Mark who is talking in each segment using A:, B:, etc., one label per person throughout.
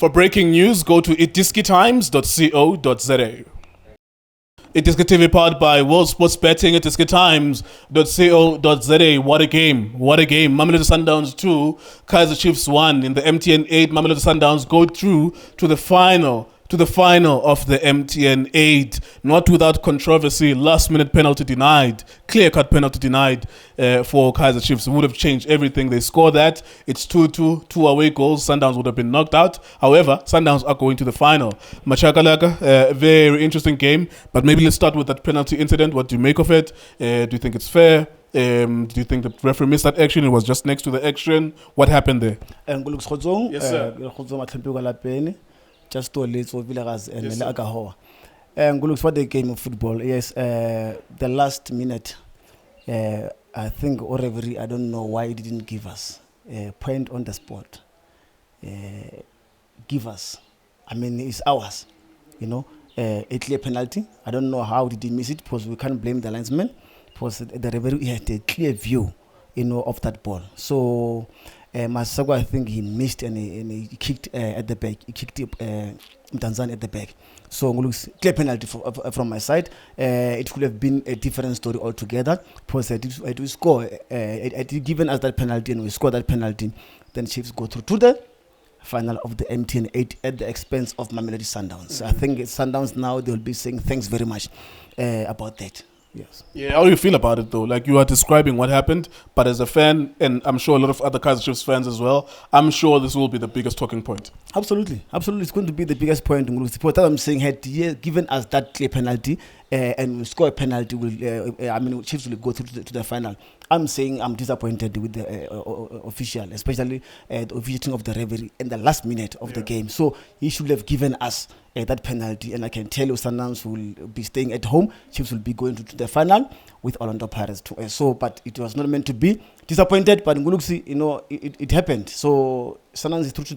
A: For breaking news, go to iDiskiTimes.co.za. iDiskiTV powered by World Sports Betting, iDiskiTimes.co.za. What a game. What a game. Mamelodi Sundowns 2, Kaizer Chiefs 1. In the MTN 8, Mamelodi Sundowns go through to the final of the MTN 8, not without controversy. Last minute penalty denied, clear cut penalty denied for Kaizer Chiefs. It would have changed everything. They score that. It's 2-2, 2 away goals. Sundowns would have been knocked out. However, Sundowns are going to the final. Machaka, very interesting game, but maybe let's start with that penalty incident. What do you make of it? Do you think it's fair? Do you think the referee missed that action? It was just next to the action. What happened there?
B: Yes, sir. Just to lead for Villarreal and Agahoa. And good looks for the game of football. Yes, the last minute, I think, or referee, I don't know why he didn't give us a point on the spot. Give us. I mean, it's ours. You know, a clear penalty. I don't know how did he miss it because we can't blame the linesman because the referee had a clear view, you know, of that ball. So. Machaka, I think he missed and he kicked at the back. He kicked Mtanzania at the back. So looks clear penalty from my side. It could have been a different story altogether. Because I did score. I did given us that penalty and we scored that penalty. Then Chiefs go through to the final of the MTN 8 at the expense of Mamelodi Sundowns. I think Sundowns now they will be saying thanks very much about that. Yes.
A: Yeah, how do you feel about it though? Like you are describing what happened, but as a fan, and I'm sure a lot of other Kaizer Chiefs fans as well, I'm sure this will be the biggest talking point.
B: Absolutely. It's going to be the biggest point. What I'm saying, had given us that clear penalty and we score a penalty, Chiefs will go through to the final. I'm saying I'm disappointed with the official, especially the officiating of the referee in the last minute of the game. So he should have given us that penalty, and I can tell you Sundowns will be staying at home. Chiefs will be going to the final with Orlando Pirates too. But it was not meant to be. Disappointed, but you know, it happened. So Sundowns is through to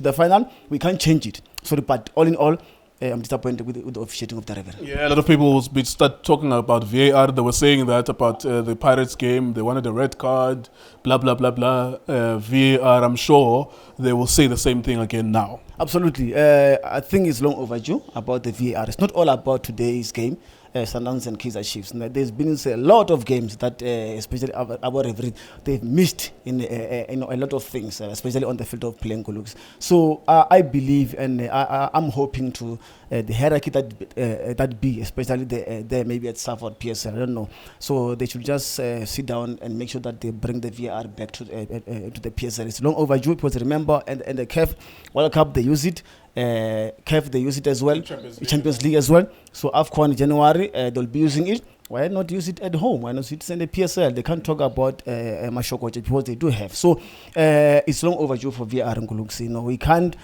B: the final. We can't change it. Sorry, but all in all, I'm disappointed with the officiating of the referee.
A: Yeah, a lot of people will start talking about VAR. They were saying that about the Pirates game. They wanted a red card, blah, blah, blah, blah. VAR, I'm sure they will say the same thing again now.
B: Absolutely. I think it's long overdue about the VAR. It's not all about today's game. Sundowns and Kaizer Chiefs. There's been a lot of games that, especially our referees, they've missed in a lot of things, especially on the field of playing looks. So I believe, and I'm hoping to the hierarchy that be, especially there maybe at Stafford PSL, I don't know. So they should just sit down and make sure that they bring the VAR back to the PSL. It's long overdue because remember, and the CAF World Cup they use it. CAF they use it as well, Champions League as well. So AFCON in January they'll be using it. Why not use it at home? Why not use it in the PSL? They can't talk about Machaka because they do have. So it's long overdue for VAR and Guluks. You know, we can't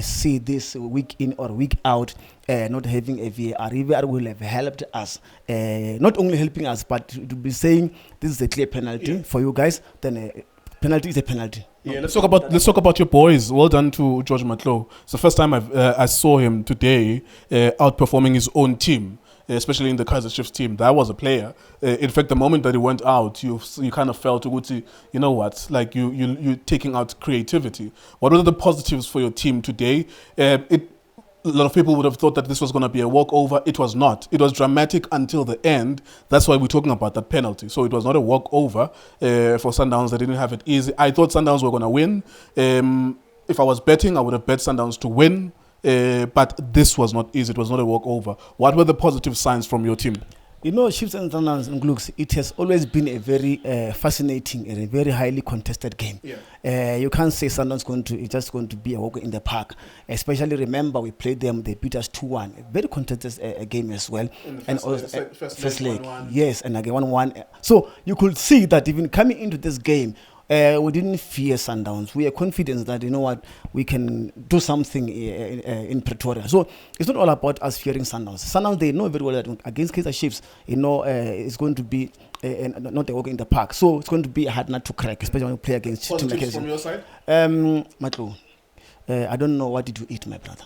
B: see this week in or week out not having a VAR. VAR will have helped us, not only helping us, but to be saying this is a clear penalty for you guys. Then penalty is a penalty.
A: Yeah, let's talk about your boys. Well done to George Matlow. It's the first time I saw him today outperforming his own team, especially in the Kaizer Chiefs team. That was a player. In fact, the moment that he went out, you kind of felt, you know what, like you taking out creativity. What were the positives for your team today? A lot of people would have thought that this was going to be a walkover. It was not. It was dramatic until the end. That's why we're talking about that penalty. So it was not a walkover for Sundowns. They didn't have it easy. I thought Sundowns were going to win. If I was betting, I would have bet Sundowns to win. But this was not easy. It was not a walkover. What were the positive signs from your team?
B: You know, Chiefs and Sundowns and Glooks, it has always been a very fascinating and a very highly contested game. Yeah. You can't say Sundowns it's just going to be a walk in the park. Especially remember we played them, they beat us 2-1. A very contested game as well. And also first leg. 1-1. Yes, and again 1-1. So you could see that even coming into this game, we didn't fear Sundowns. We are confident that, you know what, we can do something in Pretoria. So it's not all about us fearing Sundowns. Sundowns, they know very well that against Kaizer Chiefs, you know, it's going to be not a walk in the park. So it's going to be a hard nut to crack, especially when you play against teams like Kaizer.
A: From your side?
B: Matlo, I don't know what did you eat, my brother.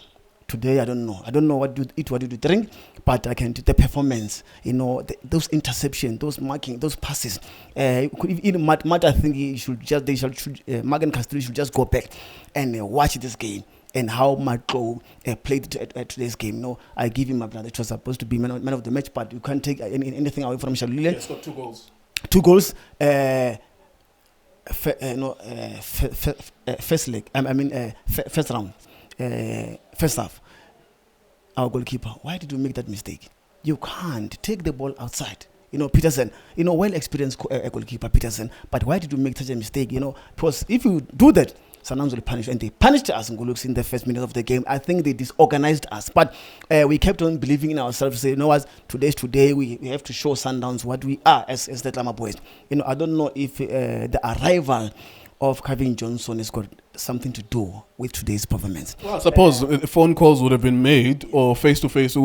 B: Today, I don't know what you eat, what you drink, but I can do the performance, you know, those interceptions, those marking, those passes. Even Matt, I think Mark and Castillo should just go back and watch this game. and how Matlo played today's game. I give him my brother. It was supposed to be man of the match, but you can't take anything away from Shalule.
A: He's got 2 goals.
B: 2 goals. First leg. First round. First half. Our goalkeeper. Why did you make that mistake? You can't take the ball outside. Peterson, well-experienced goalkeeper, Peterson, but why did you make such a mistake? Because if you do that, Sundowns will punish, and they punished us in the first minute of the game. I think they disorganized us, but we kept on believing in ourselves. Say, what? Today's today. We have to show Sundowns what we are as the Glamour Boys. I don't know if the arrival of Kevin Johnson has got something to do with today's performance.
A: Well, I suppose phone calls would have been made, or face-to-face,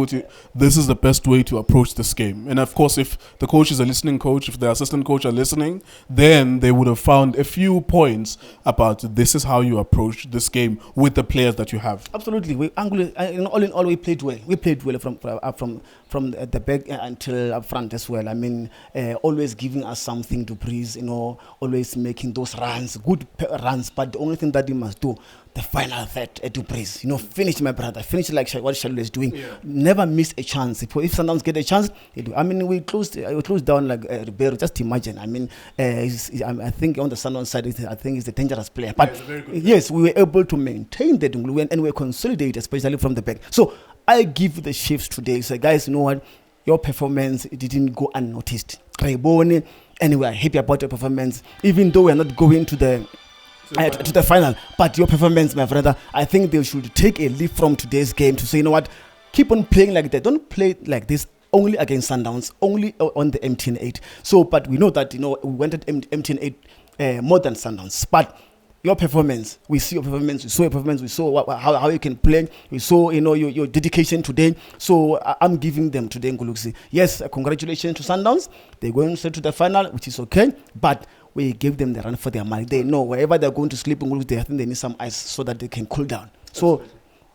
A: this is the best way to approach this game. And of course, if the coach is a listening coach, if the assistant coach are listening, then they would have found a few points about this is how you approach this game with the players that you have.
B: Absolutely. All in all, we played well. We played well from the back until up front as well. Always giving us something to breathe, always making those runs, good runs. But the only thing that you must do, the final third to breathe. Finish, my brother. Finish like what Shalule is doing. Yeah. Never miss a chance. If Sundowns get a chance, they do. We closed down like Ribeiro. Just imagine. I think on the Sundowns side, I think he's a dangerous player. But yes, we were able to maintain the Dunglu and we consolidated, especially from the back. So I give the Chiefs today. So guys, you know what? Your performance didn't go unnoticed. Anyway, I'm happy about your performance, even though we're not going to the final. But your performance, my brother, I think they should take a leap from today's game to say, keep on playing like that. Don't play like this only against Sundowns, only on the MTN 8. So, but we know that, we went at MTN 8 more than Sundowns. But your performance, we see your performance, we saw your performance, we saw how you can play, we saw your dedication today. So I'm giving them today Nguluksi. Yes, congratulations to Sundowns. They're going straight to the final, which is okay, but we gave them the run for their money. They know wherever they're going to sleep in Nguluksi, I think they need some ice so that they can cool down. So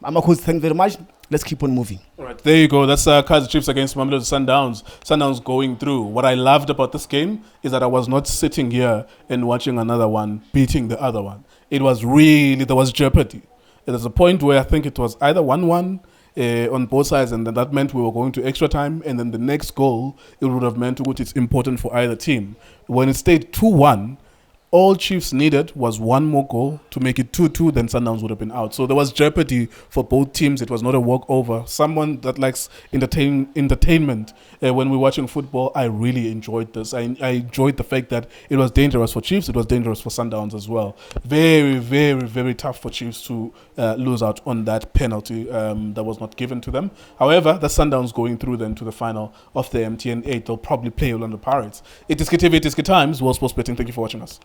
B: Amakos, thank you very much. Let's keep on moving. All
A: right, there you go. That's Kaizer Chiefs against Mamelodi Sundowns. Sundowns going through. What I loved about this game is that I was not sitting here and watching another one beating the other one. It was really, there was jeopardy. There's a point where I think it was either 1-1 on both sides, and then that meant we were going to extra time, and then the next goal, it would have meant it's important for either team. When it stayed 2-1, all Chiefs needed was one more goal to make it 2-2, then Sundowns would have been out. So there was jeopardy for both teams. It was not a walkover. Someone that likes entertainment, when we're watching football, I really enjoyed this. I enjoyed the fact that it was dangerous for Chiefs, it was dangerous for Sundowns as well. Very, very, very tough for Chiefs to lose out on that penalty that was not given to them. However, the Sundowns going through then to the final of the MTN 8. They'll probably play Orlando Pirates. It is iDiskiTV, it is Times, World Sports Betting. Thank you for watching us.